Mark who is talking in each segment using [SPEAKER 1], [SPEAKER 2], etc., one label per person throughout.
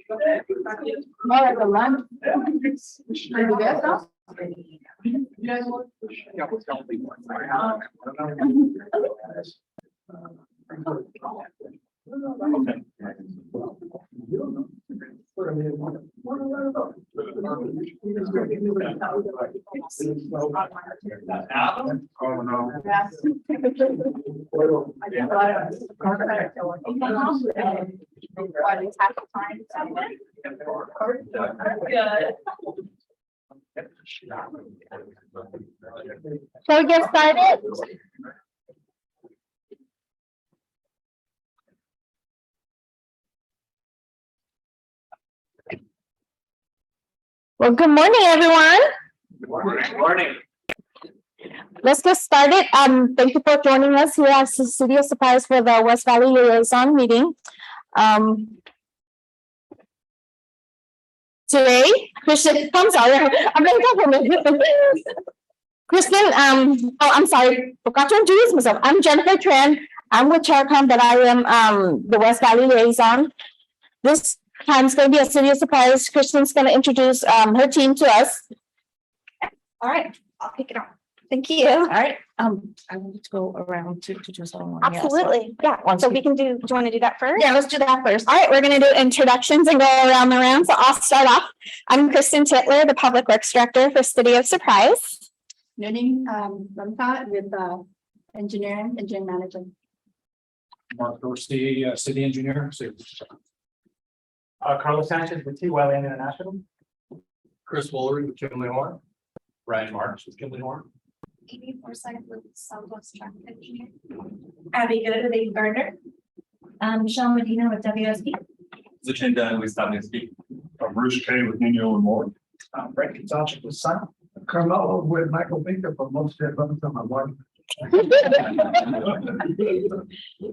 [SPEAKER 1] More of the lunch. Maybe that's not. Shall we get started? Well, good morning, everyone.
[SPEAKER 2] Good morning.
[SPEAKER 1] Let's get started. Thank you for joining us here at the City of Surprise for the West Valley Liaison meeting. Today, Kristen, I'm sorry, I'm going to Kristen, oh, I'm sorry, forgot to introduce myself. I'm Jennifer Tran. I'm with Chaircom, but I am the West Valley Liaison. This time is going to be a City of Surprise. Kristen's going to introduce her team to us.
[SPEAKER 3] All right, I'll pick it up. Thank you.
[SPEAKER 1] All right.
[SPEAKER 3] I want to go around to introduce someone.
[SPEAKER 1] Absolutely. Yeah.
[SPEAKER 3] So we can do you want to do that first?
[SPEAKER 1] Yeah, let's do that first. All right, we're going to do introductions and go around the round. So I'll start off. I'm Kristen Titler, the Public Works Director for City of Surprise.
[SPEAKER 4] Learning with engineering manager.
[SPEAKER 2] Mark Dorsey, city engineer.
[SPEAKER 5] Carlos Sanchez with T-Well International.
[SPEAKER 2] Chris Woolery with Kimberly Horn. Ryan Marks with Kimberly Horn.
[SPEAKER 4] Amy Forsyth with Southwest Traffic Engineer.
[SPEAKER 3] Abby Gardner. Michelle Medina with WSP.
[SPEAKER 6] Lucinda Wisdowski.
[SPEAKER 7] Bruce K with Nino and More.
[SPEAKER 5] Frank Gonzalez with Sun.
[SPEAKER 7] Carmelo with Michael Baker, but most of them on my wife.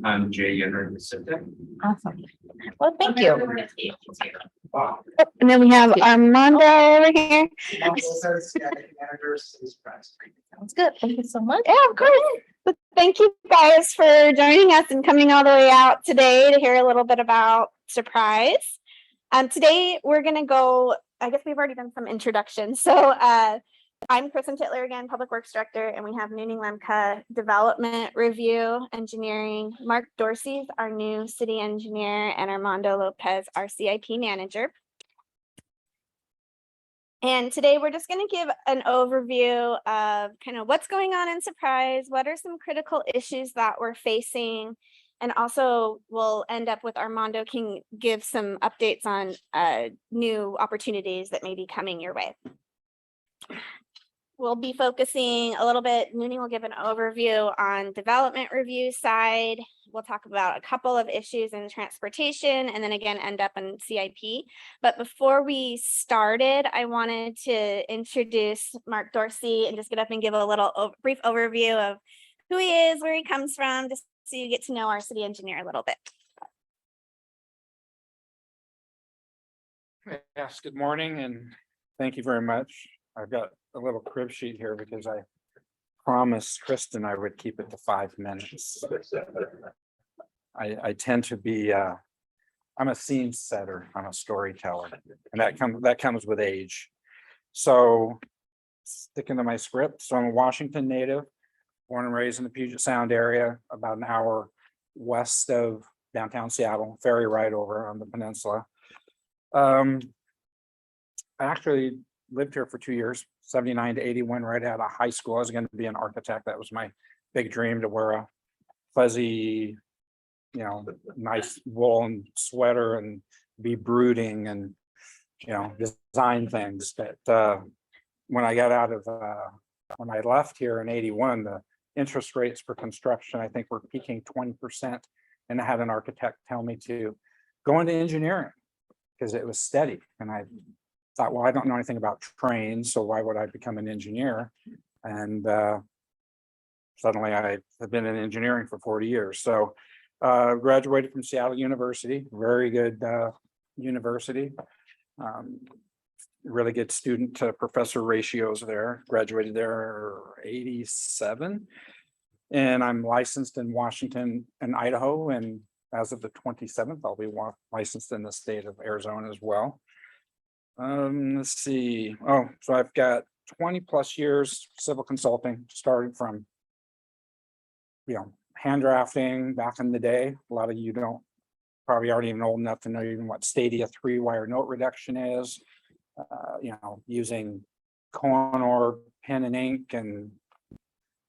[SPEAKER 6] I'm Jay Yenner with Citec.
[SPEAKER 1] Awesome. Well, thank you.
[SPEAKER 5] Wow.
[SPEAKER 1] And then we have Armando over here.
[SPEAKER 3] Sounds good. Thank you so much.
[SPEAKER 1] Yeah, of course. But thank you guys for joining us and coming all the way out today to hear a little bit about Surprise. Today we're going to go, I guess we've already done some introductions. So I'm Kristen Titler again, Public Works Director, and we have Nooning Lemke, Development Review Engineering. Mark Dorsey is our new city engineer, and Armando Lopez, our CIP manager. And today we're just going to give an overview of kind of what's going on in Surprise, what are some critical issues that we're facing, and also we'll end up with Armando can give some updates on new opportunities that may be coming your way. We'll be focusing a little bit, Nooning will give an overview on development review side. We'll talk about a couple of issues in transportation and then again end up in CIP. But before we started, I wanted to introduce Mark Dorsey and just get up and give a little brief overview of who he is, where he comes from, just so you get to know our city engineer a little bit.
[SPEAKER 2] Yes, good morning and thank you very much. I've got a little crib sheet here because I promised Kristen I would keep it to 5 minutes. I tend to be, I'm a scene setter, I'm a storyteller, and that comes with age. So sticking to my script, so I'm a Washington native, born and raised in the Puget Sound area, about an hour west of downtown Seattle, ferry ride over on the peninsula. I actually lived here for 2 years, 79 to 81, right out of high school. I was going to be an architect. That was my big dream, to wear a fuzzy, nice woolen sweater and be brooding and, design things. But when I got out of, when I left here in 81, the interest rates for construction, I think were peaking 20%. And I had an architect tell me to go into engineering because it was steady. And I thought, well, I don't know anything about trains, so why would I become an engineer? And suddenly I have been in engineering for 40 years. So graduated from Seattle University, very good university. Really good student to professor ratios there. Graduated there 87. And I'm licensed in Washington and Idaho and as of the 27th, I'll be licensed in the state of Arizona as well. Let's see. Oh, so I've got 20 plus years civil consulting, started from, hand drafting back in the day. A lot of you don't probably aren't even old enough to know even what Stadia 3-wire note reduction is. Using Cohen pen and ink and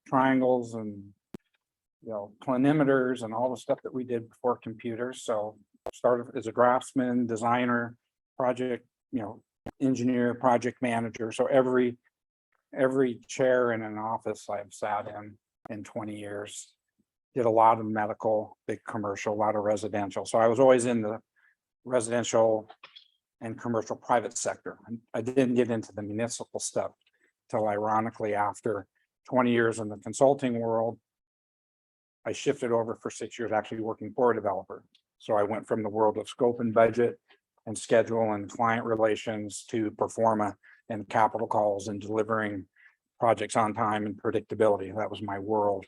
[SPEAKER 2] triangles and planimeters and all the stuff that we did before computers. So started as a draftsman, designer, project, engineer, project manager. So every chair in an office I've sat in 20 years. Did a lot of medical, big commercial, a lot of residential. So I was always in the residential and commercial private sector. I didn't get into the municipal stuff till ironically after 20 years in the consulting world. I shifted over for 6 years actually working for a developer. So I went from the world of scope and budget and schedule and client relations to performa and capital calls and delivering projects on time and predictability. That was my world,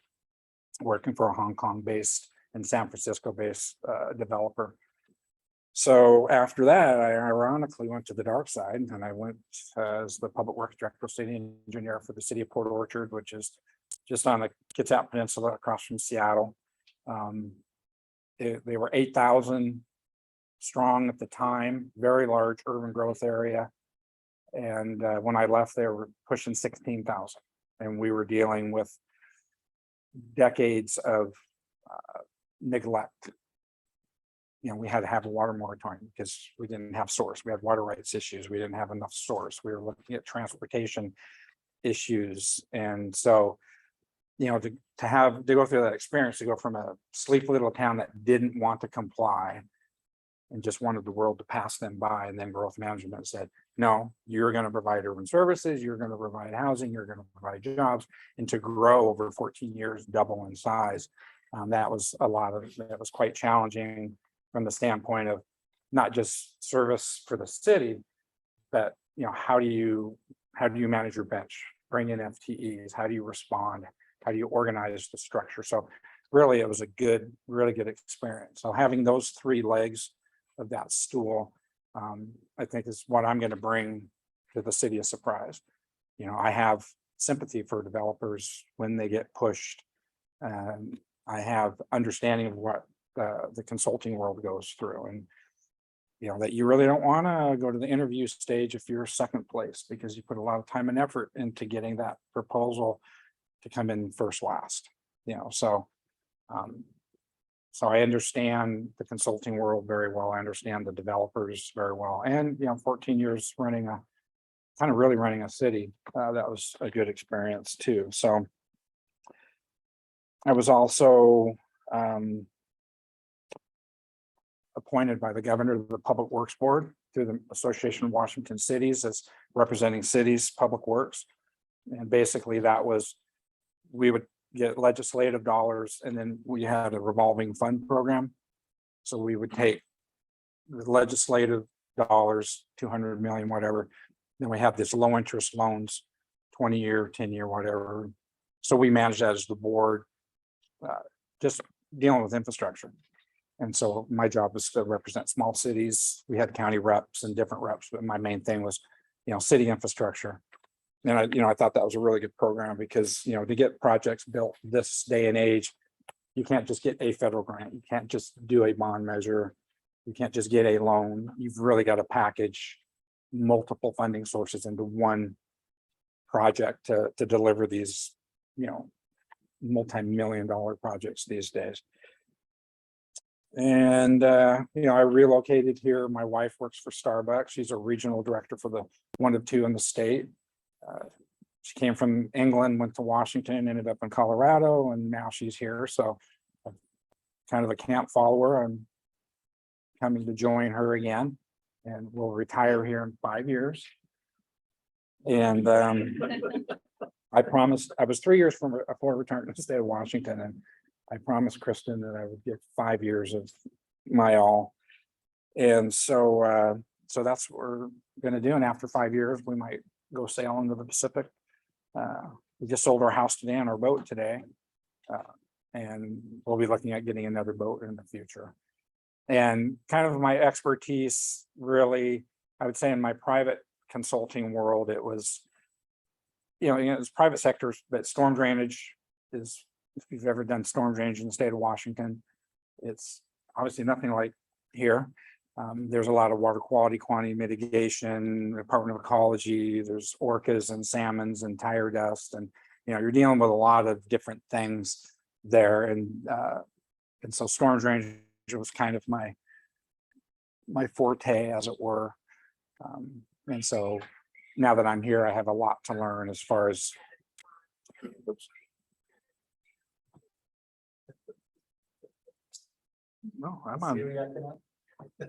[SPEAKER 2] working for a Hong Kong based and San Francisco based developer. So after that, I ironically went to the dark side and I went as the public works director, city engineer for the city of Port Orchard, which is just on the Kitsap Peninsula across from Seattle. They were 8,000 strong at the time, very large urban growth area. And when I left, they were pushing 16,000. And we were dealing with decades of neglect. We had to have a water moratorium because we didn't have source. We had water rights issues. We didn't have enough source. We were looking at transportation issues. And so, to go through that experience, to go from a sleepy little town that didn't want to comply and just wanted the world to pass them by, and then growth management said, no, you're going to provide urban services, you're going to provide housing, you're going to provide jobs, and to grow over 14 years, double in size. That was quite challenging from the standpoint of not just service for the city, but how do you manage your bench, bring in FTEs, how do you respond, how do you organize the structure? So really it was a really good experience. So having those three legs of that stool, I think is what I'm going to bring to the city of Surprise. I have sympathy for developers when they get pushed. I have understanding of what the consulting world goes through, and that you really don't want to go to the interview stage if you're second place, because you put a lot of time and effort into getting that proposal to come in first last. So I understand the consulting world very well. I understand the developers very well. And, 14 years running a city, that was a good experience too. So I was also appointed by the governor of the Public Works Board through the Association of Washington Cities as representing cities' public works. And basically we would get legislative dollars, and then we had a revolving fund program. So we would take the legislative dollars, 200 million, whatever. Then we have this low interest loans, 20-year, 10-year, whatever. So we manage that as the board, just dealing with infrastructure. And so my job was to represent small cities. We had county reps and different reps, but my main thing was, city infrastructure. And I thought that was a really good program because, to get projects built this day and age, you can't just get a federal grant. You can't just do a bond measure. You can't just get a loan. You've really got to package multiple funding sources into one project to deliver these, multi-million-dollar projects these days. And, I relocated here. My wife works for Starbucks. She's a regional director for the one of two in the state. She came from England, went to Washington, ended up in Colorado, and now she's here. So I'm kind of a camp follower. I'm coming to join her again, and we'll retire here in 5 years. And I promised, I was 3 years before returning to the state of Washington, and I promised Kristen that I would get 5 years of my all. And so that's what we're going to do. And after 5 years, we might go sail into the Pacific. We just sold our house today and our boat today. And we'll be looking at getting another boat in the future. And kind of my expertise really, I would say in my private consulting world, it was, it's private sectors, but storm drainage is, if you've ever done storm drainage in the state of Washington, it's obviously nothing like here. There's a lot of water quality, quantity mitigation, Department of Ecology, there's orcas and salmons and tire dust, and you're dealing with a lot of different things there. And so storm drainage was kind of my forte, as it were. And so now that I'm here, I have a lot to learn as far as. Oops. No, I'm on.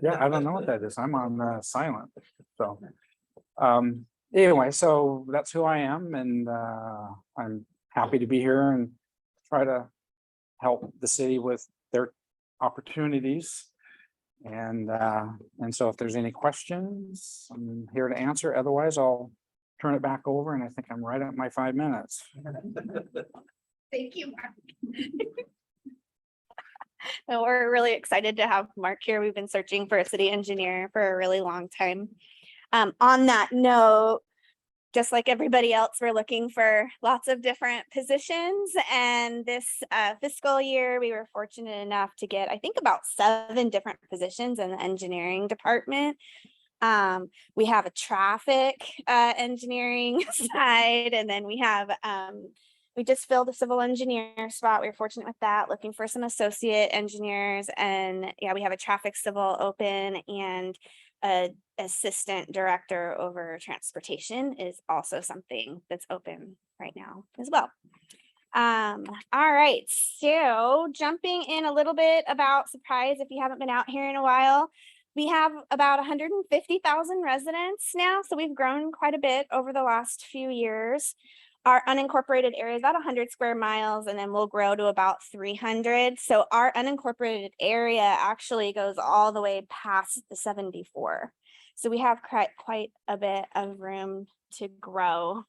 [SPEAKER 2] Yeah, I don't know what that is. I'm on silent. So anyway, so that's who I am, and I'm happy to be here and try to help the city with their opportunities. And so if there's any questions, I'm here to answer. Otherwise, I'll turn it back over, and I think I'm right at my 5 minutes.
[SPEAKER 3] Thank you, Mark.
[SPEAKER 1] Well, we're really excited to have Mark here. We've been searching for a city engineer for a really long time. On that note, just like everybody else, we're looking for lots of different positions. And this fiscal year, we were fortunate enough to get, I think, about 7 different positions in the engineering department. We have a traffic engineering side, and then we have we just filled a civil engineer spot. We were fortunate with that, looking for some associate engineers. And yeah, we have a traffic civil open, and a assistant director over transportation is also something that's open right now as well. All right, so jumping in a little bit about Surprise, if you haven't been out here in a while, we have about 150,000 residents now, so we've grown quite a bit over the last few years. Our unincorporated area is about 100 square miles, and then we'll grow to about 300. So our unincorporated area actually goes all the way past the 74. So we have quite a bit of room to grow.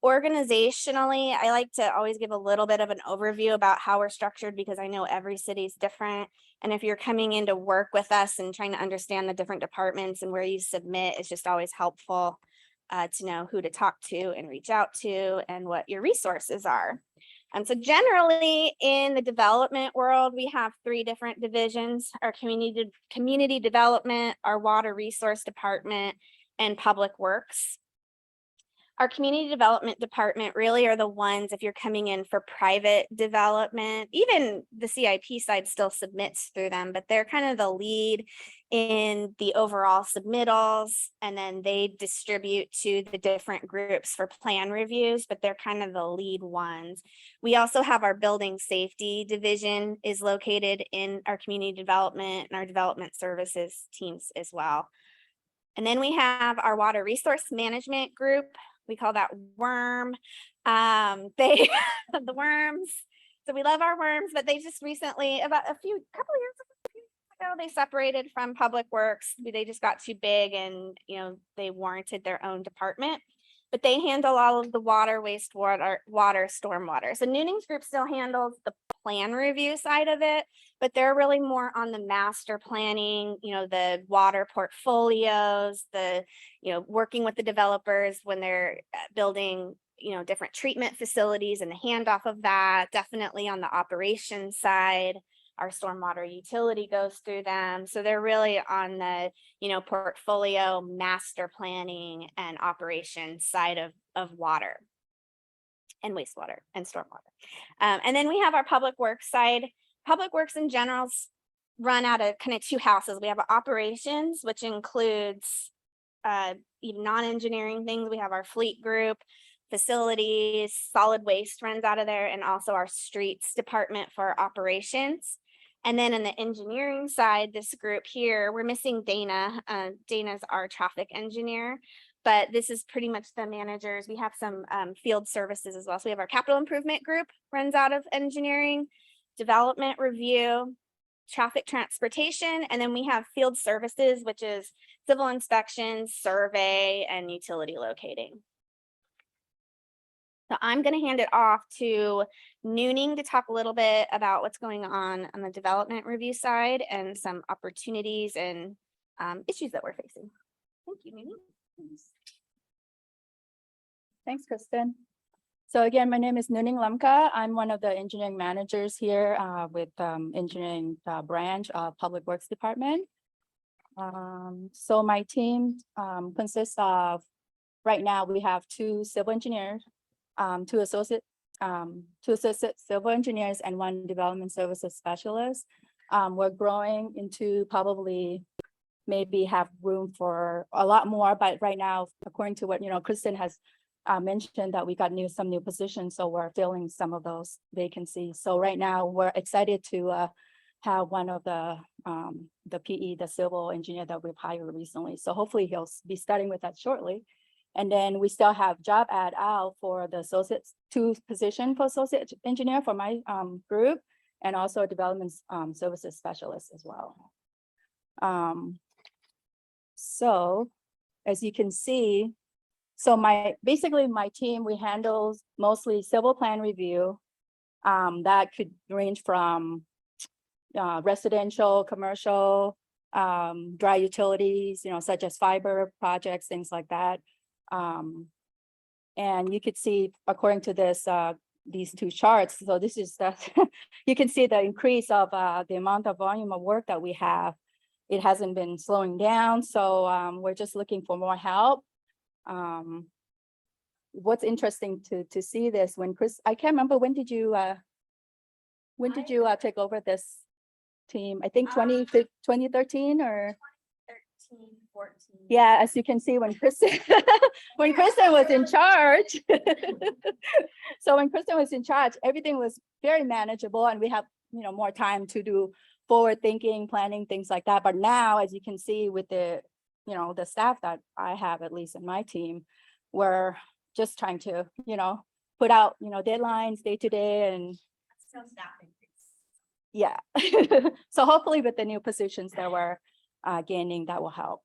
[SPEAKER 1] Organizationally, I like to always give a little bit of an overview about how we're structured, because I know every city is different. And if you're coming in to work with us and trying to understand the different departments and where you submit, it's just always helpful to know who to talk to and reach out to and what your resources are. And so generally in the development world, we have 3 different divisions: our community development, our water resource department, and public works. Our community development department really are the ones, if you're coming in for private development, even the CIP side still submits through them, but they're kind of the lead in the overall submittals, and then they distribute to the different groups for plan reviews, but they're kind of the lead ones. We also have our building safety division is located in our community development and our development services teams as well. And then we have our water resource management group. We call that WORM. The worms. So we love our worms, but they just recently, about couple of years ago, they separated from Public Works. They just got too big, and they warranted their own department. But they handle all of the water, wastewater, water, stormwater. So Nooning's group still handles the plan review side of it, but they're really more on the master planning, the water portfolios, the, working with the developers when they're building, different treatment facilities and the handoff of that. Definitely on the operations side, our stormwater utility goes through them. So they're really on the, portfolio master planning and operations side of water and wastewater and stormwater. And then we have our public works side. Public works in general run out of kind of 2 houses. We have operations, which includes even non-engineering things. We have our fleet group, facilities, solid waste runs out of there, and also our streets department for operations. And then in the engineering side, this group here, we're missing Dana. Dana's our traffic engineer, but this is pretty much the managers. We have some field services as well. So we have our capital improvement group runs out of engineering, development review, traffic transportation, and then we have field services, which is civil inspections, survey, and utility locating. So I'm going to hand it off to Nooning to talk a little bit about what's going on the development review side and some opportunities and issues that we're facing. Thank you, Nooning.
[SPEAKER 8] Thanks, Kristen. So again, my name is Nooning Lamka. I'm one of the engineering managers here with engineering branch of Public Works Department. So my team consists of, right now we have 2 civil engineers, 2 associate civil engineers and 1 development services specialist. We're growing into probably maybe have room for a lot more, but right now, according to what Kristen has mentioned, that we got some new positions, so we're filling some of those vacancies. So right now we're excited to have one of the PE, the civil engineer that we've hired recently. So hopefully he'll be starting with that shortly. And then we still have job ad out for the associate 2 position for associate engineer for my group, and also a development services specialist as well. So as you can see, so basically my team, we handle mostly civil plan review. That could range from residential, commercial, dry utilities, such as fiber projects, things like that. And you could see, according to this, these 2 charts, so this is the, you can see the increase of the amount of volume of work that we have. It hasn't been slowing down, so we're just looking for more help. What's interesting to see this, when Chris, I can't remember, when did you take over this team? I think 2013 or
[SPEAKER 1] 13, 14.
[SPEAKER 8] yeah, as you can see, when Kristen when Kristen was in charge. So when Kristen was in charge, everything was very manageable, and we have more time to do forward thinking, planning, things like that. But now, as you can see with the the staff that I have, at least in my team, we're just trying to put out deadlines day to day, and
[SPEAKER 3] Still staff increase.
[SPEAKER 8] yeah. So hopefully with the new positions that we're gaining, that will help.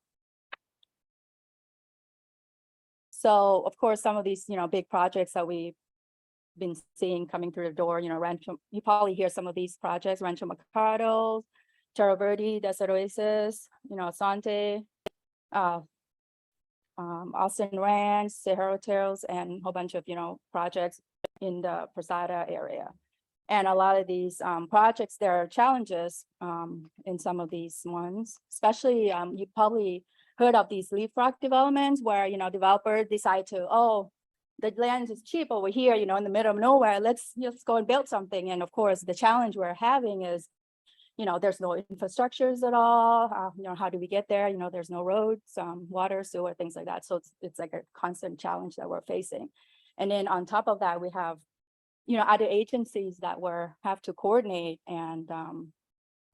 [SPEAKER 8] So of course, some of these big projects that we've been seeing coming through the door, Rancho, you probably hear some of these projects: Rancho Mercado, Terra Verde, Desert Oasis, Asante, Austin Ranch, Sahara Hotels, and a whole bunch of projects in the Posada area. And a lot of these projects, there are challenges in some of these ones, especially you probably heard of these leapfrog developments where developers decide to, oh, the land is cheap over here, in the middle of nowhere, let's go and build something. And of course, the challenge we're having is there's no infrastructures at all. How do we get there? There's no roads, water, sewer, things like that. So it's like a constant challenge that we're facing. And then on top of that, we have, other agencies that have to coordinate. And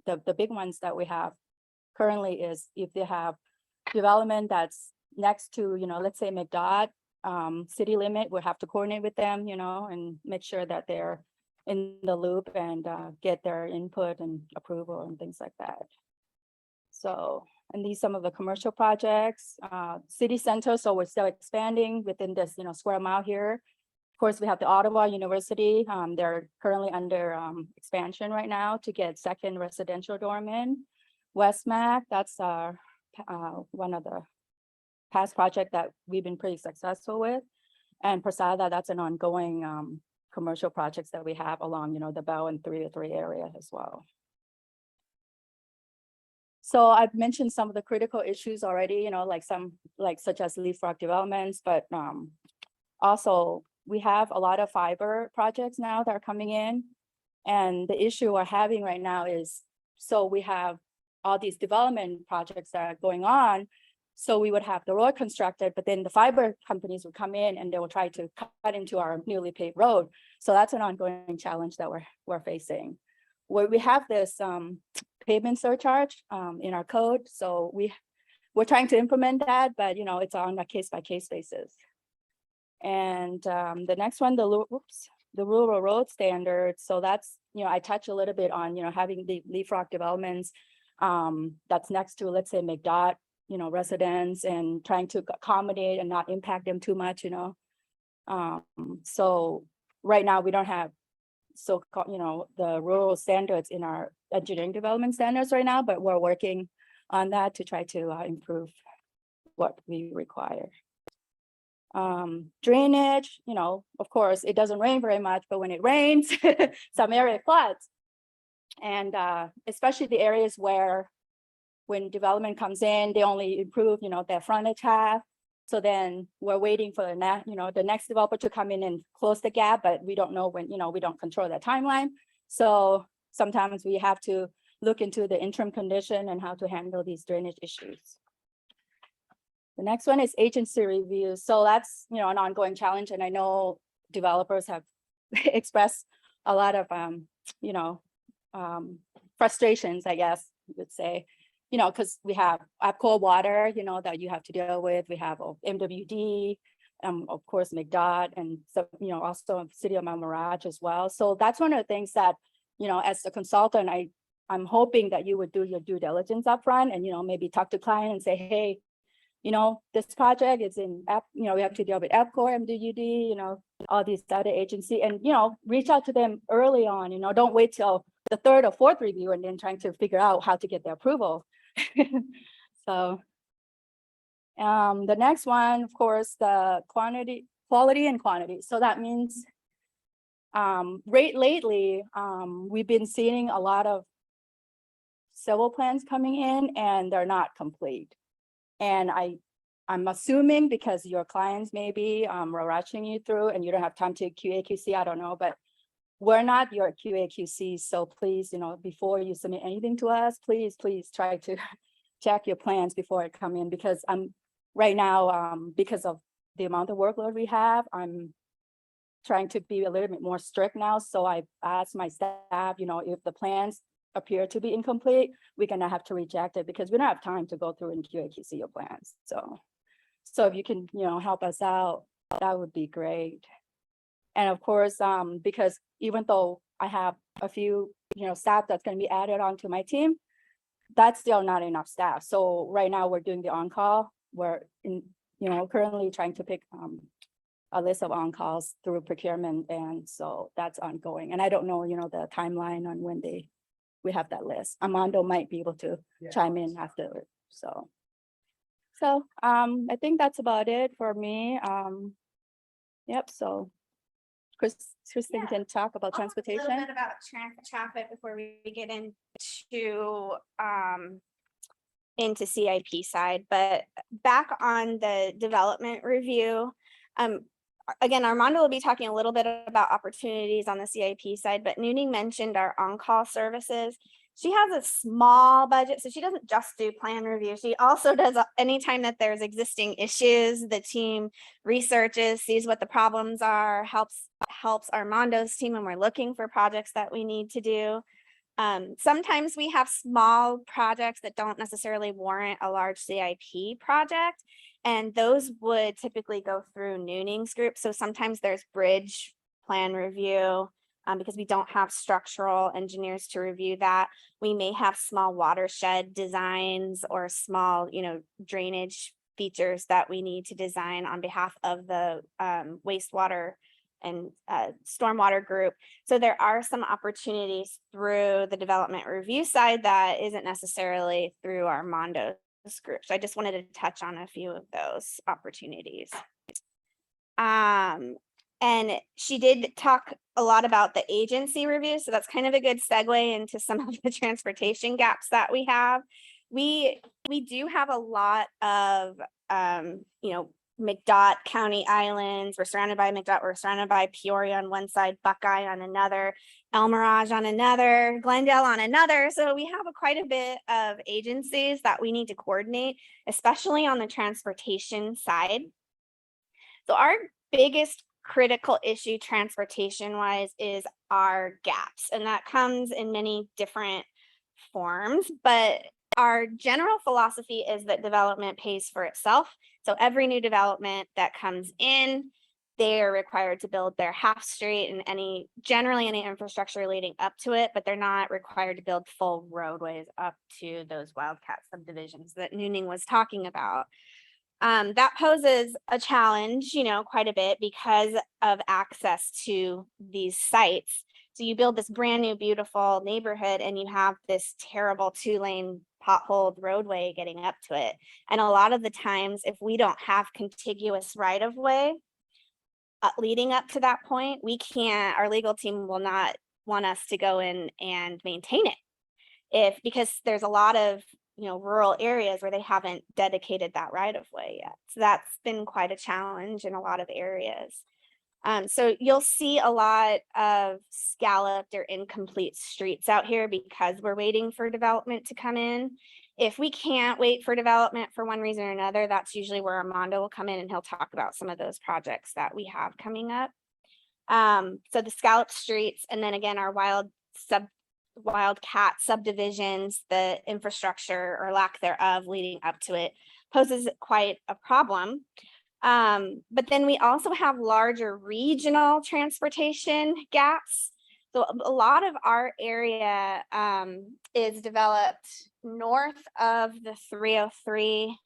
[SPEAKER 8] the big ones that we have currently is if they have development that's next to, let's say McDOT city limit, we'll have to coordinate with them, and make sure that they're in the loop and get their input and approval and things like that. So, and these some of the commercial projects, city center. So we're still expanding within this, square mile here. Of course, we have the Ottawa University. They're currently under expansion right now to get 2nd residential dorm in. Westmac, that's one of the past project that we've been pretty successful with. And Posada, that's an ongoing commercial projects that we have along, the Bell and 303 area as well. So I've mentioned some of the critical issues already, such as leapfrog developments, but also we have a lot of fiber projects now that are coming in. And the issue we're having right now is, so we have all these development projects that are going on. So we would have the road constructed, but then the fiber companies would come in and they will try to cut into our newly paved road. So that's an ongoing challenge that we're facing. Where we have this pavement surcharge in our code. So we're trying to implement that, but it's on a case by case basis. And the next one, the rural road standards. So that's, I touch a little bit on, having the leapfrog developments that's next to, let's say, McDOT, residents, and trying to accommodate and not impact them too much, So right now we don't have so-called, the rural standards in our engineering development standards right now, but we're working on that to try to improve what we require. Drainage, of course, it doesn't rain very much, but when it rains, some area floods. And especially the areas where when development comes in, they only improve, their frontage half. So then we're waiting for the next developer to come in and close the gap, but we don't know when, we don't control that timeline. So sometimes we have to look into the interim condition and how to handle these drainage issues. The next one is agency reviews. So that's, an ongoing challenge. And I know developers have expressed a lot of, frustrations, I guess you would say, because we have cold water, that you have to deal with. We have MWD, of course, McDOT, and so, also City of Mount Mirage as well. So that's one of the things that, as a consultant, I'm hoping that you would do your due diligence upfront and, maybe talk to client and say, hey, this project is in, we have to deal with EPCOR, MWD, all these other agency, and, reach out to them early on, don't wait till the third or fourth review and then trying to figure out how to get the approval. So the next one, of course, the quality and quantity. So that means lately, we've been seeing a lot of civil plans coming in and they're not complete. And I'm assuming because your clients maybe are rushing you through and you don't have time to QA/QC, I don't know, but we're not your QA/QC. So please, before you submit anything to us, please try to check your plans before it come in, because I'm right now, because of the amount of workload we have, I'm trying to be a little bit more strict now. So I asked my staff, if the plans appear to be incomplete, we're gonna have to reject it because we don't have time to go through and QA/QC your plans. So if you can, help us out, that would be great. And of course, because even though I have a few, staff that's going to be added onto my team, that's still not enough staff. So right now we're doing the on-call. We're currently trying to pick a list of on-calls through procurement, and so that's ongoing. And I don't know, the timeline on when we have that list. Armando might be able to chime in after. So I think that's about it for me. Yep. So Kristen can talk about transportation.
[SPEAKER 1] A little bit about traffic before we get into CIP side, but back on the development review. Again, Armando will be talking a little bit about opportunities on the CIP side, but Nooning mentioned our on-call services. She has a small budget, so she doesn't just do plan review. She also does anytime that there's existing issues, the team researches, sees what the problems are, helps Armando's team when we're looking for projects that we need to do. Sometimes we have small projects that don't necessarily warrant a large CIP project, and those would typically go through Nooning's group. So sometimes there's bridge plan review. Because we don't have structural engineers to review that. We may have small watershed designs or small, drainage features that we need to design on behalf of the wastewater and stormwater group. So there are some opportunities through the development review side that isn't necessarily through Armando's group. So I just wanted to touch on a few of those opportunities. And she did talk a lot about the agency review. So that's kind of a good segue into some of the transportation gaps that we have. We do have a lot of, McDOT County Islands. We're surrounded by McDOT. We're surrounded by Peoria on one side, Buckeye on another, El Mirage on another, Glendale on another. So we have quite a bit of agencies that we need to coordinate, especially on the transportation side. So our biggest critical issue transportation wise is our gaps, and that comes in many different forms, but our general philosophy is that development pays for itself. So every new development that comes in, they are required to build their half street and generally any infrastructure leading up to it, but they're not required to build full roadways up to those wildcat subdivisions that Nooning was talking about. That poses a challenge, quite a bit because of access to these sites. So you build this brand new, beautiful neighborhood and you have this terrible 2-lane potholed roadway getting up to it. And a lot of the times, if we don't have contiguous right of way leading up to that point, our legal team will not want us to go in and maintain it. Because there's a lot of rural areas where they haven't dedicated that right of way yet. So that's been quite a challenge in a lot of areas. So you'll see a lot of scalloped or incomplete streets out here because we're waiting for development to come in. If we can't wait for development for one reason or another, that's usually where Armando will come in and he'll talk about some of those projects that we have coming up. So the scalloped streets, and then again, our wildcat subdivisions, the infrastructure or lack thereof leading up to it poses quite a problem. But then we also have larger regional transportation gaps. So a lot of our area is developed north of the 303,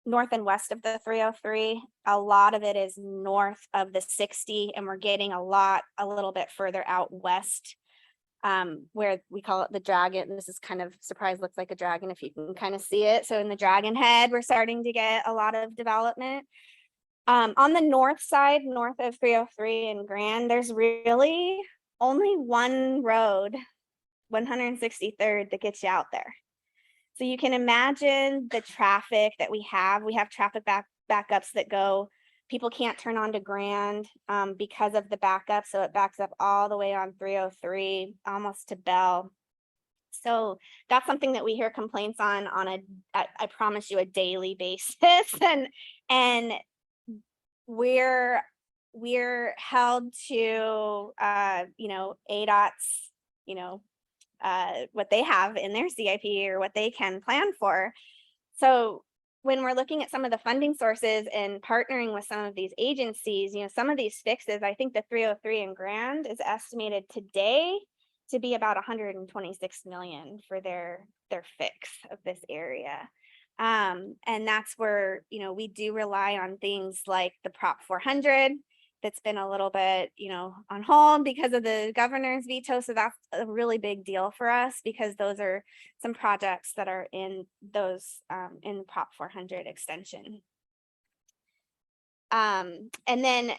[SPEAKER 1] north and west of the 303. A lot of it is north of the 60, and we're getting a little bit further out west, where we call it the dragon. This is kind of surprise, looks like a dragon if you can kind of see it. So in the Dragon Head, we're starting to get a lot of development. On the north side, north of 303 and Grand, there's really only one road, 163rd, that gets you out there. So you can imagine the traffic that we have. We have traffic backups that go, people can't turn onto Grand because of the backup. So it backs up all the way on 303, almost to Bell. So that's something that we hear complaints on I promise you, a daily basis. And we're held to, ADOT's, what they have in their CIP or what they can plan for. So when we're looking at some of the funding sources and partnering with some of these agencies, some of these fixes, I think the 303 and Grand is estimated today to be about 126 million for their fix of this area. And that's where, we do rely on things like the Prop 400 that's been a little bit, on hold because of the governor's veto. So that's a really big deal for us because those are some projects that are in those in Prop 400 extension. And then,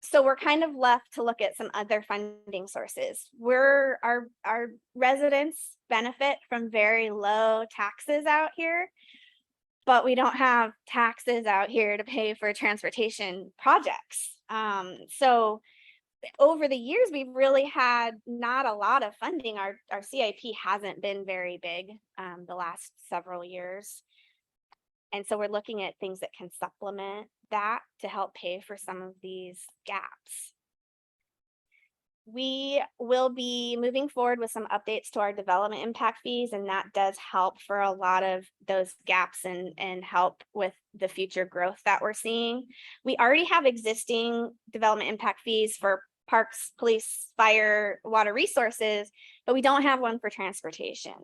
[SPEAKER 1] so we're kind of left to look at some other funding sources. Our residents benefit from very low taxes out here, but we don't have taxes out here to pay for transportation projects. So over the years, we've really had not a lot of funding. Our CIP hasn't been very big the last several years. And so we're looking at things that can supplement that to help pay for some of these gaps. We will be moving forward with some updates to our development impact fees, and that does help for a lot of those gaps and help with the future growth that we're seeing. We already have existing development impact fees for parks, police, fire, water resources, but we don't have one for transportation.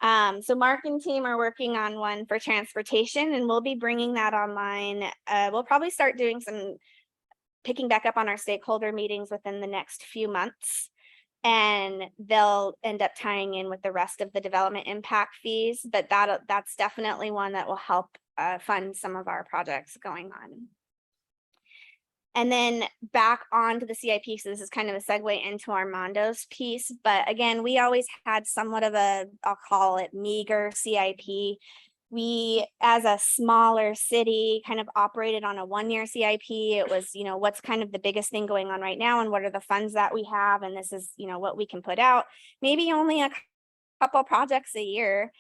[SPEAKER 1] So Mark and team are working on one for transportation, and we'll be bringing that online. We'll probably start doing picking back up on our stakeholder meetings within the next few months, and they'll end up tying in with the rest of the development impact fees, but that's definitely one that will help fund some of our projects going on. And then back onto the CIP, so this is kind of a segue into Armando's piece, but again, we always had somewhat of I'll call it meager CIP. We, as a smaller city, kind of operated on a 1-year CIP. It was, what's kind of the biggest thing going on right now and what are the funds that we have, and this is, what we can put out. Maybe only a couple projects a year.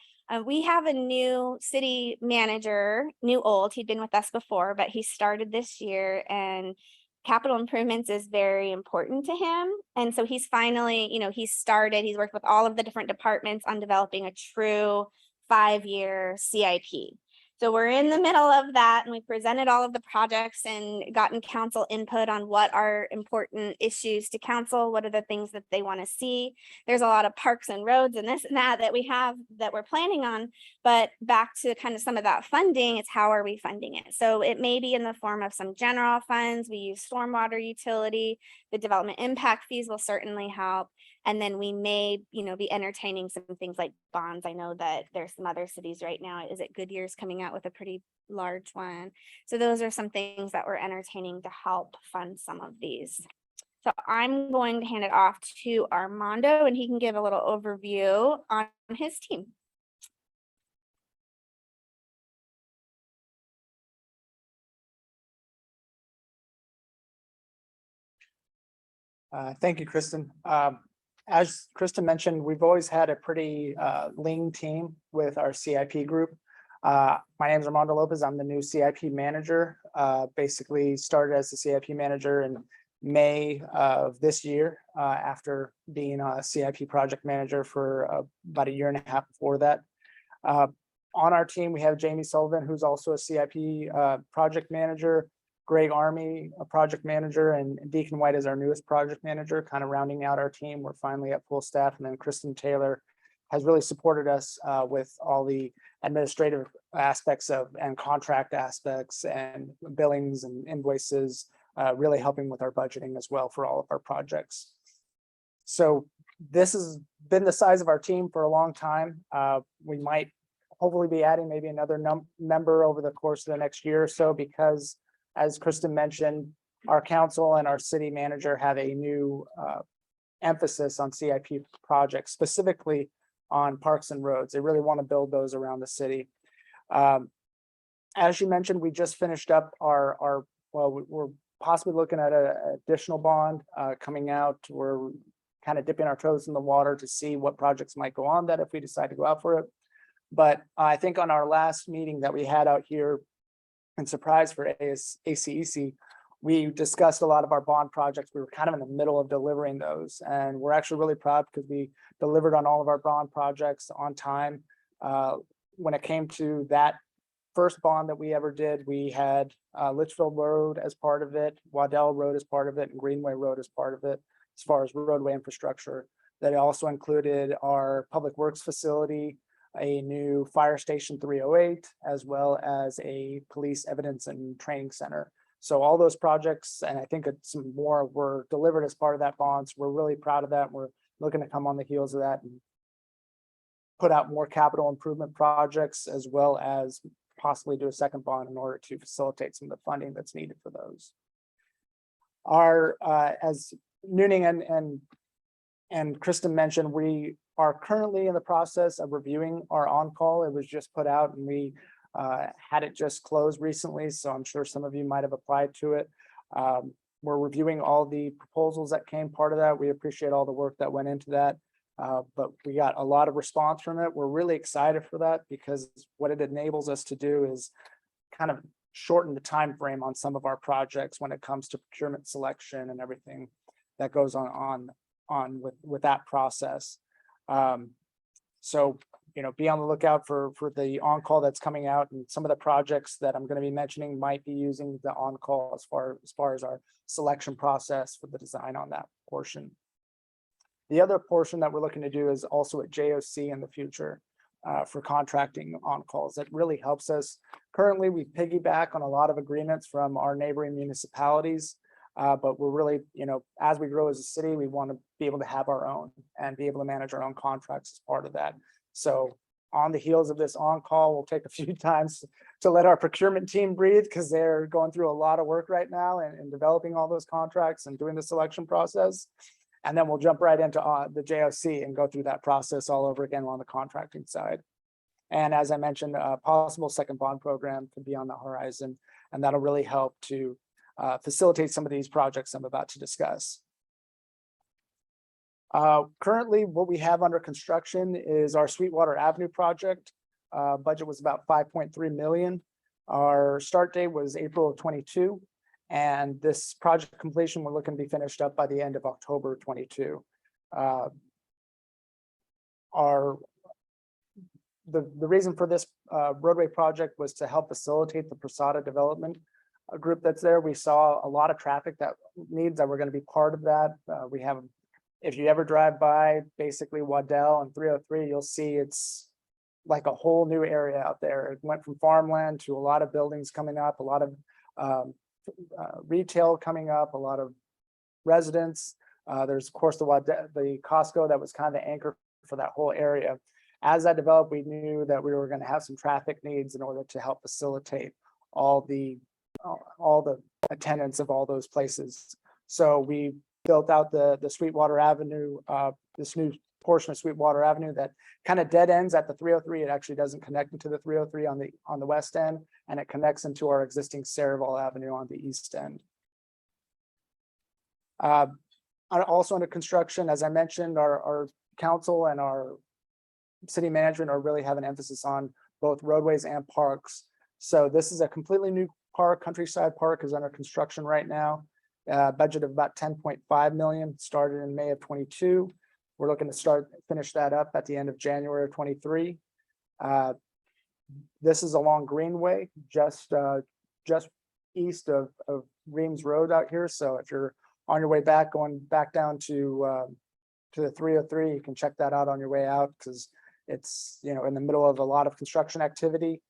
[SPEAKER 1] We have a new city manager, he'd been with us before, but he started this year, and capital improvements is very important to him. And so he's finally, he's worked with all of the different departments on developing a true 5-year CIP. So we're in the middle of that, and we presented all of the projects and gotten council input on what are important issues to council, what are the things that they want to see. There's a lot of parks and roads and this and that we have that we're planning on, but back to kind of some of that funding, it's how are we funding it? So it may be in the form of some general funds. We use stormwater utility, the development impact fees will certainly help. And then we may, be entertaining some things like bonds. I know that there's some other cities right now. Is it Goodyear's coming out with a pretty large one? So those are some things that we're entertaining to help fund some of these. So I'm going to hand it off to Armando and he can give a little overview on his team.
[SPEAKER 9] Thank you, Kristen. As Kristen mentioned, we've always had a pretty lean team with our CIP group. My name is Armando Lopez. I'm the new CIP manager. Basically started as the CIP manager in May of this year after being a CIP project manager for about a year and a half before that. On our team, we have Jamie Sullivan, who's also a CIP project manager, Greg Army, a project manager, and Deacon White is our newest project manager, kind of rounding out our team. We're finally at full staff. And then Kristen Taylor has really supported us with all the administrative aspects and contract aspects and billings and invoices, really helping with our budgeting as well for all of our projects. So this has been the size of our team for a long time. We might hopefully be adding maybe another member over the course of the next year or so, because as Kristen mentioned, our council and our city manager have a new emphasis on CIP projects, specifically on parks and roads. They really want to build those around the city. As you mentioned, we just finished up we're possibly looking at an additional bond coming out. We're kind of dipping our toes in the water to see what projects might go on that if we decide to go out for it. But I think on our last meeting that we had out here, and surprise for ACEC, we discussed a lot of our bond projects. We were kind of in the middle of delivering those, and we're actually really proud because we delivered on all of our bond projects on time. When it came to that first bond that we ever did, we had Litchfield Road as part of it, Waddell Road as part of it, and Greenway Road as part of it, as far as roadway infrastructure. That also included our public works facility, a new fire station 308, as well as a police evidence and training center. So all those projects, and I think some more, were delivered as part of that bond. So we're really proud of that. We're looking to come on the heels of that and put out more capital improvement projects, as well as possibly do a second bond in order to facilitate some of the funding that's needed for those. As Nooning and Kristen mentioned, we are currently in the process of reviewing our on-call. It was just put out and we had it just closed recently, so I'm sure some of you might have applied to it. We're reviewing all the proposals that came part of that. We appreciate all the work that went into that, but we got a lot of response from it. We're really excited for that because what it enables us to do is kind of shorten the time frame on some of our projects when it comes to procurement selection and everything that goes on with that process. So, be on the lookout for the on-call that's coming out, and some of the projects that I'm going to be mentioning might be using the on-call as far as our selection process for the design on that portion. The other portion that we're looking to do is also at JOC in the future for contracting on-calls. That really helps us. Currently, we piggyback on a lot of agreements from our neighboring municipalities. But we're really, as we grow as a city, we want to be able to have our own and be able to manage our own contracts as part of that. So on the heels of this on-call, we'll take a few times to let our procurement team breathe because they're going through a lot of work right now and developing all those contracts and doing the selection process. And then we'll jump right into the JOC and go through that process all over again on the contracting side. And as I mentioned, a possible second bond program could be on the horizon, and that'll really help to facilitate some of these projects I'm about to discuss. Currently, what we have under construction is our Sweetwater Avenue project. Budget was about $5.3 million. Our start date was April of 22, and this project completion, we're looking to be finished up by the end of October 22. the reason for this roadway project was to help facilitate the Posada development group that's there. We saw a lot of traffic that needs that were going to be part of that. We have, if you ever drive by basically Waddell and 303, you'll see it's like a whole new area out there. It went from farmland to a lot of buildings coming up, a lot of retail coming up, a lot of residents. There's of course the Costco that was kind of the anchor for that whole area. As that developed, we knew that we were going to have some traffic needs in order to help facilitate all the attendance of all those places. So we built out the Sweetwater Avenue, this new portion of Sweetwater Avenue that kind of dead ends at the 303. It actually doesn't connect into the 303 on the west end, and it connects into our existing Cereval Avenue on the east end. Also under construction, as I mentioned, our council and our city management are really have an emphasis on both roadways and parks. So this is a completely new park. Countryside Park is under construction right now. Budget of about 10.5 million, started in May of 22. We're looking to finish that up at the end of January of 23. This is along Greenway, just east of Reams Road out here. So if you're on your way back, going back down to the 303, you can check that out on your way out, because it's, you know, in the middle of a lot of construction activity.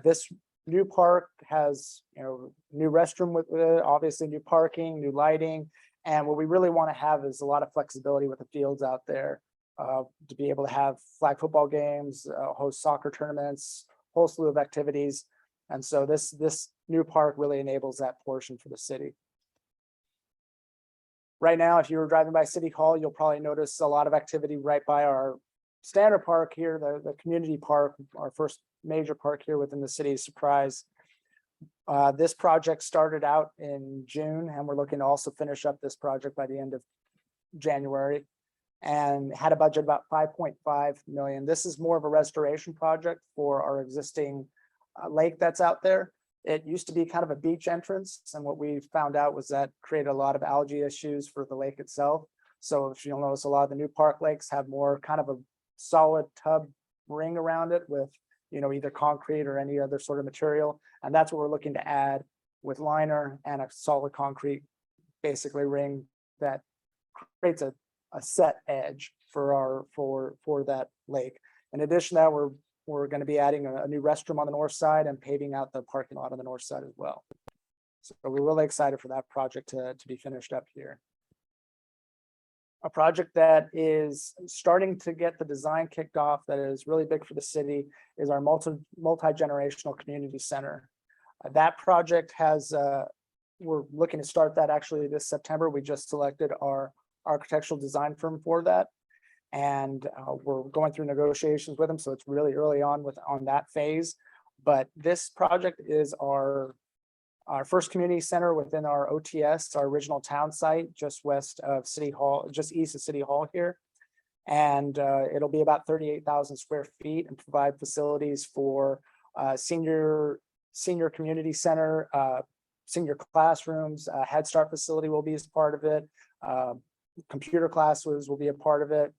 [SPEAKER 9] This new park has, you know, new restroom with it, obviously new parking, new lighting. And what we really want to have is a lot of flexibility with the fields out there, to be able to have flag football games, host soccer tournaments, whole slew of activities. And so this new park really enables that portion for the city. Right now, if you were driving by City Hall, you'll probably notice a lot of activity right by our standard park here, the community park, our first major park here within the city, Surprise. This project started out in June, and we're looking to also finish up this project by the end of January, and had a budget about 5.5 million. This is more of a restoration project for our existing lake that's out there. It used to be kind of a beach entrance, and what we found out was that created a lot of algae issues for the lake itself. So if you'll notice, a lot of the new park lakes have more kind of a solid tub ring around it with, you know, either concrete or any other sort of material. And that's what we're looking to add with liner and a solid concrete, basically ring that creates a set edge for that lake. In addition to that, we're going to be adding a new restroom on the north side and paving out the parking lot on the north side as well. So we're really excited for that project to be finished up here. A project that is starting to get the design kicked off that is really big for the city is our multi-generational community center. That project has, we're looking to start that actually this September. We just selected our architectural design firm for that. And we're going through negotiations with them. So it's really early on that phase. But this project is our first community center within our OTS, our original town site, just west of City Hall, just east of City Hall here. And it'll be about 38,000 square feet and provide facilities for senior community center, senior classrooms, Head Start facility will be as part of it. Computer classes will be a part of it.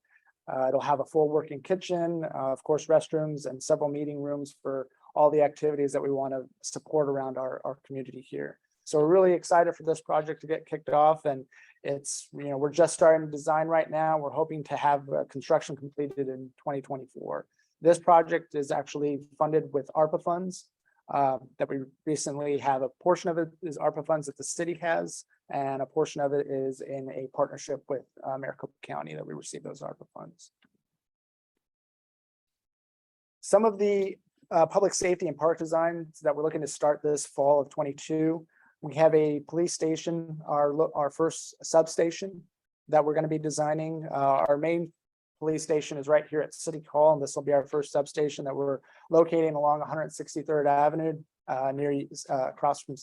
[SPEAKER 9] It'll have a full working kitchen, of course, restrooms, and several meeting rooms for all the activities that we want to support around our community here. So we're really excited for this project to get kicked off, and it's, you know, we're just starting to design right now. We're hoping to have construction completed in 2024. This project is actually funded with ARPA funds that we recently have. A portion of it is ARPA funds that the city has, and a portion of it is in a partnership with Maricopa County that we receive those ARPA funds. Some of the public safety and park designs that we're looking to start this fall of 22. We have a police station, our first substation that we're going to be designing. Our main police station is right here at City Hall, and this will be our first substation that we're locating along 163rd Avenue, across from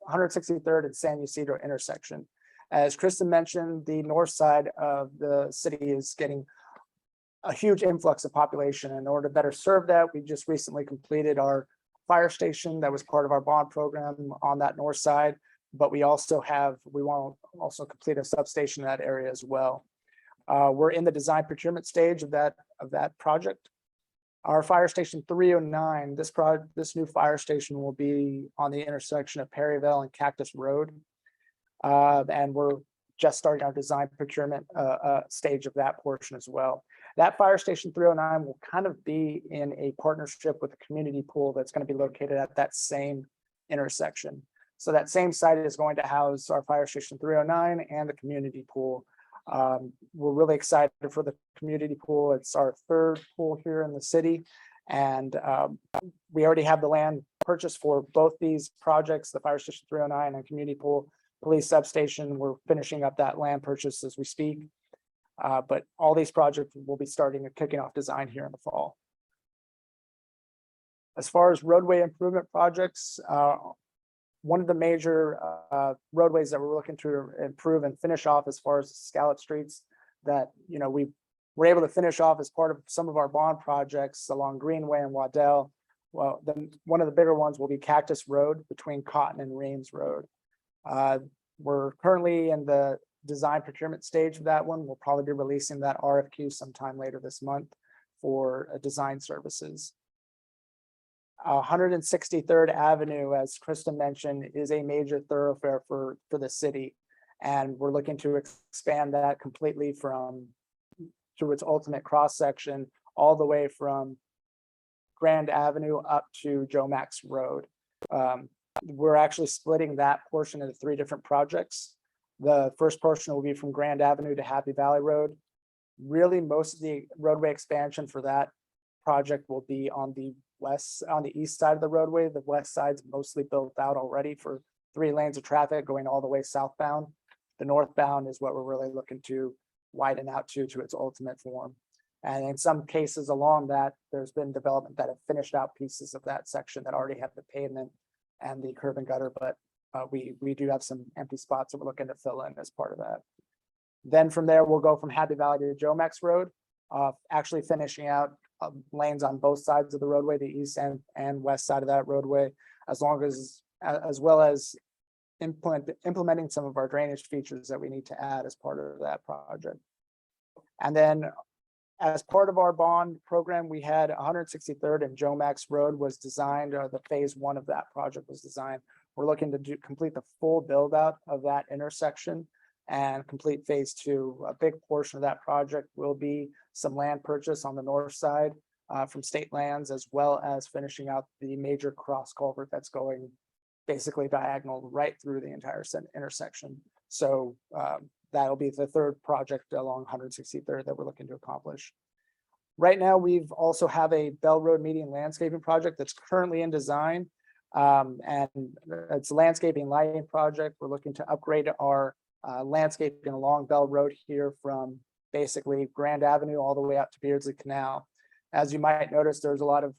[SPEAKER 9] 163rd and San Ysidro intersection. As Kristen mentioned, the north side of the city is getting a huge influx of population. In order to better serve that, we just recently completed our fire station that was part of our bond program on that north side. But we want to also complete a substation in that area as well. We're in the design procurement stage of that project. Our fire station 309, this new fire station will be on the intersection of Perryville and Cactus Road. And we're just starting our design procurement stage of that portion as well. That fire station 309 will kind of be in a partnership with the community pool that's going to be located at that same intersection. So that same site is going to house our fire station 309 and the community pool. We're really excited for the community pool. It's our third pool here in the city. And we already have the land purchased for both these projects, the fire station 309 and community pool. Police substation, we're finishing up that land purchase as we speak. But all these projects will be starting and kicking off design here in the fall. As far as roadway improvement projects, one of the major roadways that we're looking to improve and finish off as far as scallop streets that, you know, we were able to finish off as part of some of our bond projects along Greenway and Waddell. Well, then one of the bigger ones will be Cactus Road between Cotton and Rains Road. We're currently in the design procurement stage of that one. We'll probably be releasing that RFQ sometime later this month for design services. 163rd Avenue, as Krista mentioned, is a major thoroughfare for the city. And we're looking to expand that completely from to its ultimate cross section, all the way from Grand Avenue up to Joe Max Road. We're actually splitting that portion into 3 different projects. The first portion will be from Grand Avenue to Happy Valley Road. Really, most of the roadway expansion for that project will be on the east side of the roadway. The west side's mostly built out already for 3 lanes of traffic going all the way southbound. The northbound is what we're really looking to widen out to its ultimate form. And in some cases along that, there's been development that have finished out pieces of that section that already have the pavement and the curb and gutter, but we do have some empty spots that we're looking to fill in as part of that. Then from there, we'll go from Happy Valley to Joe Max Road, actually finishing out lanes on both sides of the roadway, the east and west side of that roadway, as well as implementing some of our drainage features that we need to add as part of that project. And then as part of our bond program, we had 163rd and Joe Max Road was designed, or the phase 1 of that project was designed. We're looking to complete the full build out of that intersection and complete phase 2. A big portion of that project will be some land purchase on the north side from state lands, as well as finishing out the major cross culvert that's going basically diagonal right through the entire intersection. So that'll be the 3rd project along 163rd that we're looking to accomplish. Right now, we've also have a Bell Road median landscaping project that's currently in design. And it's a landscaping lighting project. We're looking to upgrade our landscaping along Bell Road here from basically Grand Avenue all the way out to Beardsley Canal. As you might notice, there's a lot of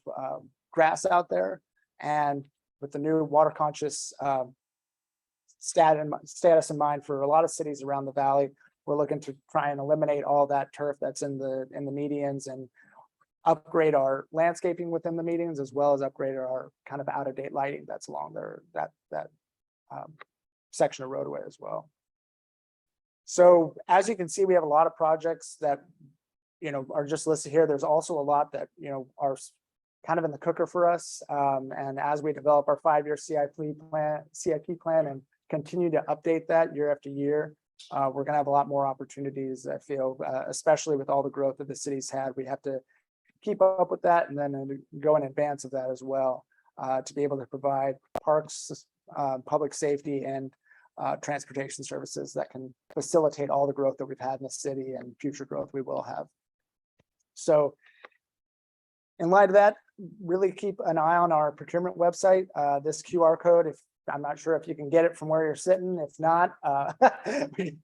[SPEAKER 9] grass out there, and with the new water conscious status in mind for a lot of cities around the valley, we're looking to try and eliminate all that turf that's in the medians and upgrade our landscaping within the medians, as well as upgrade our kind of out-of-date lighting that's along there, that section of roadway as well. So as you can see, we have a lot of projects that, you know, are just listed here. There's also a lot that, you know, are kind of in the cooker for us. And as we develop our 5-year CIP plan and continue to update that year after year, we're gonna have a lot more opportunities, I feel, especially with all the growth that the city's had. We have to keep up with that and then go in advance of that as well, to be able to provide parks, public safety, and transportation services that can facilitate all the growth that we've had in the city and future growth we will have. So in light of that, really keep an eye on our procurement website. This QR code, if I'm not sure if you can get it from where you're sitting. If not, definitely,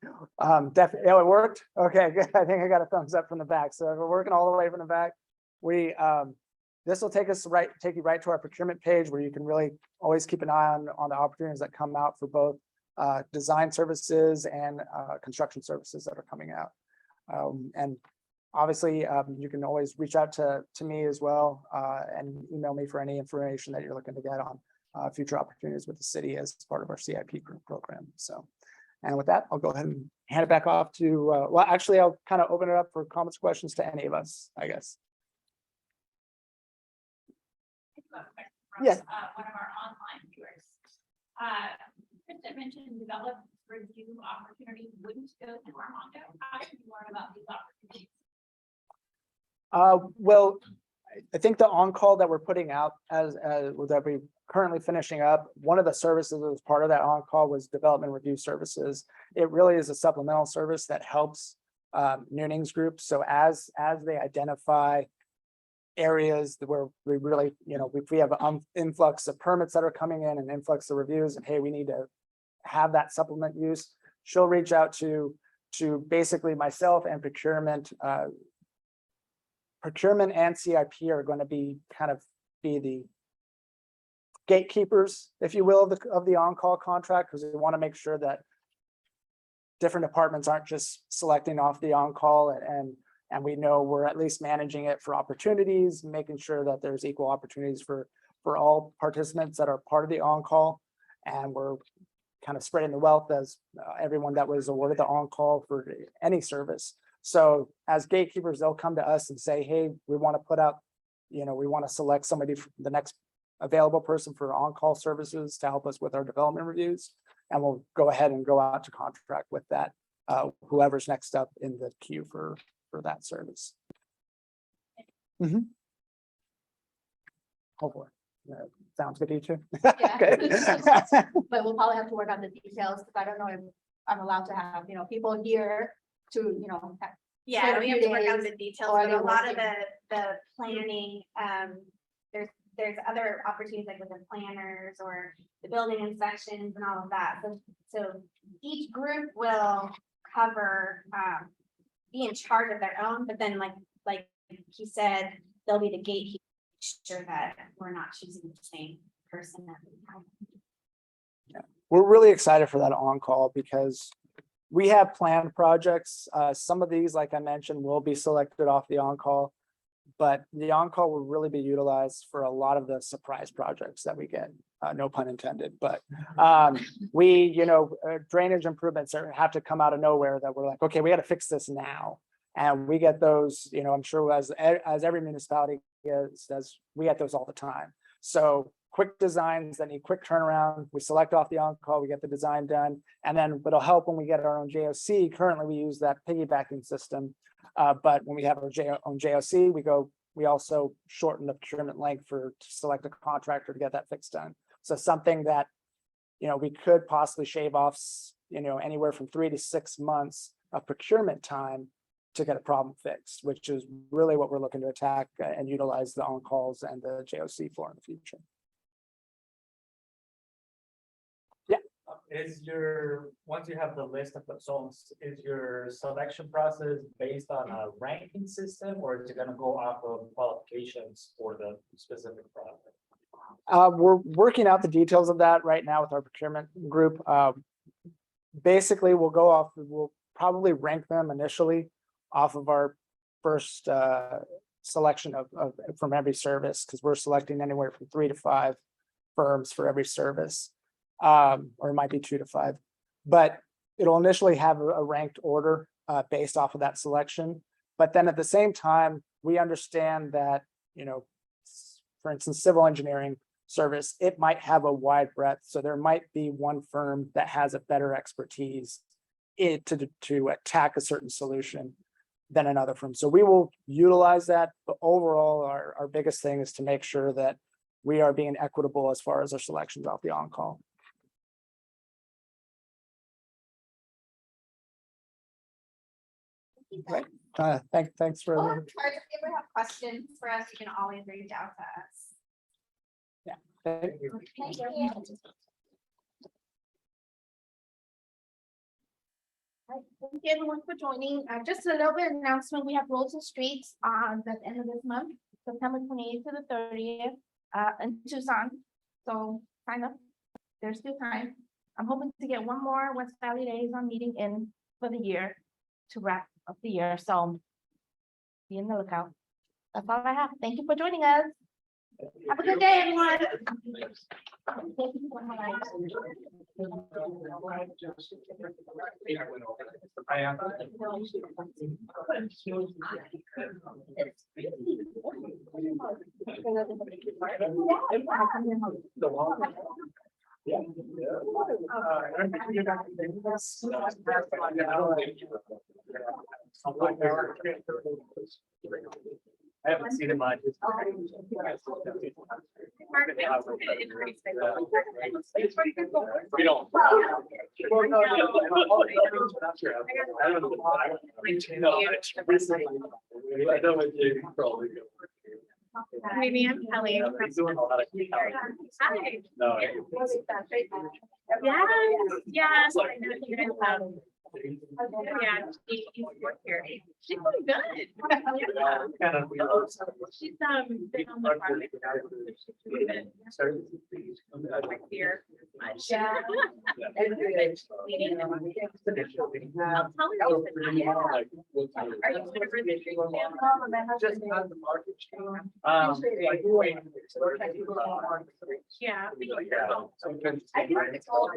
[SPEAKER 9] oh, it worked. Okay, good. I think I got a thumbs up from the back. So we're working all the way from the back. We this will take you right to our procurement page, where you can really always keep an eye on the opportunities that come out for both design services and construction services that are coming out. And obviously, you can always reach out to me as well and email me for any information that you're looking to get on future opportunities with the city as part of our CIP program. So, and with that, I'll go ahead and hand it back off to, well, actually, I'll kind of open it up for comments, questions to any of us, I guess. Yes.
[SPEAKER 4] One of our online viewers. Krista mentioned develop review opportunities wouldn't go to Armando. How did you learn about these opportunities?
[SPEAKER 9] Well, I think the on-call that we're putting out as that we currently finishing up, one of the services that was part of that on-call was development review services. It really is a supplemental service that helps Noonings groups. So as they identify areas where we really, if we have an influx of permits that are coming in and influx of reviews, and hey, we need to have that supplement use, she'll reach out to basically myself and procurement. Procurement and CIP are going to be the gatekeepers, if you will, of the on-call contract, because we want to make sure that different departments aren't just selecting off the on-call, and we know we're at least managing it for opportunities, making sure that there's equal opportunities for all participants that are part of the on-call, and we're kind of spreading the wealth as everyone that was awarded the on-call for any service. So as gatekeepers, they'll come to us and say, hey, we want to put out, we want to select somebody, the next available person for on-call services to help us with our development reviews. And we'll go ahead and go out to contract with that, whoever's next up in the queue for that service. Hopefully. Sounds good to you too? Okay.
[SPEAKER 3] But we'll probably have to work on the details, because I don't know if I'm allowed to have, people here to,
[SPEAKER 1] Yeah,
[SPEAKER 3] for
[SPEAKER 1] we
[SPEAKER 3] a
[SPEAKER 1] have
[SPEAKER 3] few
[SPEAKER 1] to work on
[SPEAKER 3] days,
[SPEAKER 1] the details,
[SPEAKER 3] or
[SPEAKER 1] but
[SPEAKER 3] they
[SPEAKER 1] a lot of
[SPEAKER 3] working.
[SPEAKER 1] the planning, there's other opportunities like with the planners or the building inspections and all of that. So each group will cover, be in charge of their own, but then like he said, they'll be the gatekeeper, sure that we're not choosing the same person every time.
[SPEAKER 9] We're really excited for that on-call because we have planned projects. Some of these, like I mentioned, will be selected off the on-call, but the on-call will really be utilized for a lot of the surprise projects that we get. No pun intended, but drainage improvements have to come out of nowhere that we're like, okay, we got to fix this now. And we get those, I'm sure as every municipality does, we get those all the time. So quick designs that need quick turnaround, we select off the on-call, we get the design done, and then it'll help when we get our own JOC. Currently, we use that piggybacking system, but when we have our own JOC, we also shorten the procurement length to select a contractor to get that fixed done. So something that, we could possibly shave off, anywhere from 3 to 6 months of procurement time to get a problem fixed, which is really what we're looking to attack and utilize the on-calls and the JOC for in the future.
[SPEAKER 5] Once you have the list of consultants, is your selection process based on a ranking system, or is it going to go off of qualifications for the specific project?
[SPEAKER 9] We're working out the details of that right now with our procurement group. Basically, we'll probably rank them initially off of our first selection from every service, because we're selecting anywhere from 3 to 5 firms for every service. Or it might be 2 to 5, but it'll initially have a ranked order based off of that selection. But then at the same time, we understand that, for instance, civil engineering service, it might have a wide breadth. So there might be one firm that has a better expertise to attack a certain solution than another firm. So we will utilize that, but overall, our biggest thing is to make sure that we are being equitable as far as our selections off the on-call. Right. Thanks for.
[SPEAKER 1] Or if you ever have questions for us, you can always reach out to us.
[SPEAKER 9] Thank you.
[SPEAKER 1] Thank you.
[SPEAKER 3] Thank you everyone for joining. Just a little bit of announcement. We have roads and streets on the end of this month, September 28th to the 30th, in Tucson. So sign up. There's still time. I'm hoping to get one more West Valley Liaison meeting in for the year to wrap up the year. So be in the lookout. That's all I have. Thank you for joining us. Have a good day, everyone.
[SPEAKER 5] I am. I haven't seen it much. We don't.
[SPEAKER 3] Maybe I'm Kelly.
[SPEAKER 5] He's doing a lot of.
[SPEAKER 3] Hi.
[SPEAKER 5] No.
[SPEAKER 3] Yes, I know you guys, yeah, she's work here. She's doing good. Yeah.
[SPEAKER 5] Kind of.
[SPEAKER 3] She's been on the farm. She's doing good here. Yeah. I'll tell her you said hi. Are you gonna visit your family? Yeah.
[SPEAKER 5] Yeah.
[SPEAKER 3] I think it's all.